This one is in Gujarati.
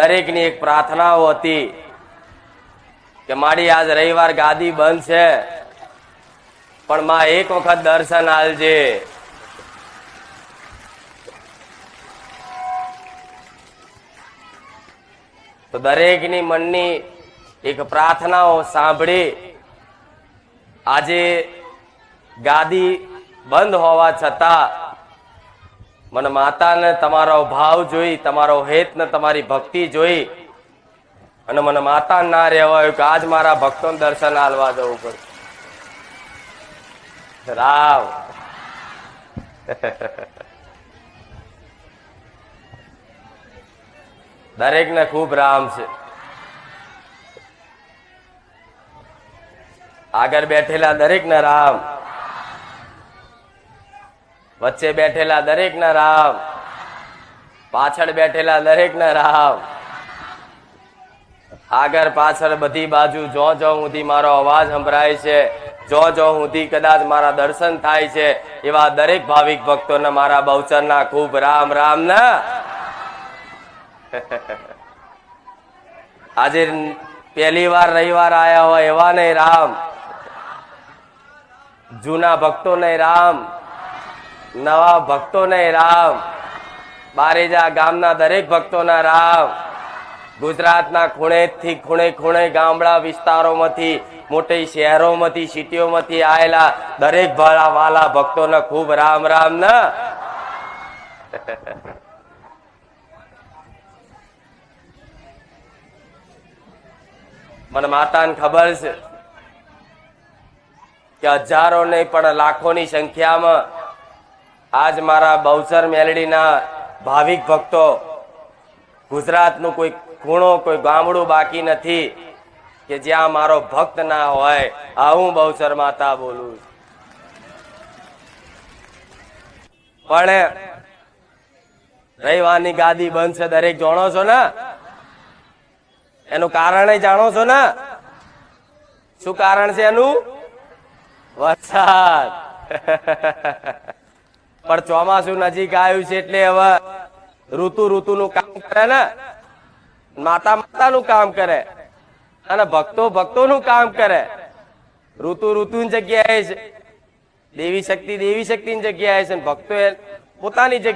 દરેકની એક પ્રાર્થનાઓ હતી કે મારી આજ રવિવાર ગાદી બંધ છે, પણ માં એક વખત દર્શન આલજે. તો દરેકની મનની એક પ્રાર્થનાઓ સાંભળી આજે ગાદી બંધ હોવા છતાં મને માતાને તમારો ભાવ જોઈ, તમારો હેત ને તમારી ભક્તિ જોઈ અને મને માતા ના રહેવાયું કે આજ મારા ભક્તોને દર્શન આલવા જવું પડે. રામ દરેક ને ખૂબ રામ છે. આગળ બેઠેલા દરેક ને રામ, વચ્ચે બેઠેલા દરેક ને રામ, પાછળ બેઠેલા દરેક ને રામ, આગળ પાછળ બધી બાજુ જો જો સુધી મારો અવાજ સંભળાય છે, જો જો સુધી કદાચ મારા દર્શન થાય છે, એવા દરેક ભાવિક ભક્તોને મારા બહુચરના ખૂબ રામ રામ ના. આજે પહેલી વાર રવિવાર આયા હોય એવા નહીં રામ, જૂના ભક્તો નહીં રામ, નવા ભક્તો નહીં રામ, બારેજા ગામના દરેક ભક્તોના રામ, ગુજરાતના ખૂણેથી ખૂણે ગામડા વિસ્તારોમાંથી, મોટી શહેરોમાંથી, સિટીઓમાંથી આવેલા દરેક વાલા ભક્તોને ખૂબ રામ રામ ના. મને માતાને ખબર છે કે હજારો નહીં પણ લાખોની સંખ્યામાં આજ મારા બહુચર મેલડીના ભાવિક ભક્તો, ગુજરાતનું કોઈ ખૂણો કોઈ ગામડું બાકી નથી કે જ્યાં મારો ભક્ત ના હોય. હું બહુચર માતા બોલું. પણ રવિવારની ગાદી બંધ છે, દરેક જાણો છો ને? એનું કારણ જાણો છો ને? શું કારણ છે એનું? વરસાદ. પણ ચોમાસું નજીક આવ્યું છે એટલે હવે ઋતુનું કામ કરે ને, માતાનું કામ કરે અને ભક્તોનું કામ કરે. ઋતુની જગ્યાએ છે, દેવી શક્તિની જગ્યાએ છે, ભક્તો પોતાની જગ્યાએ.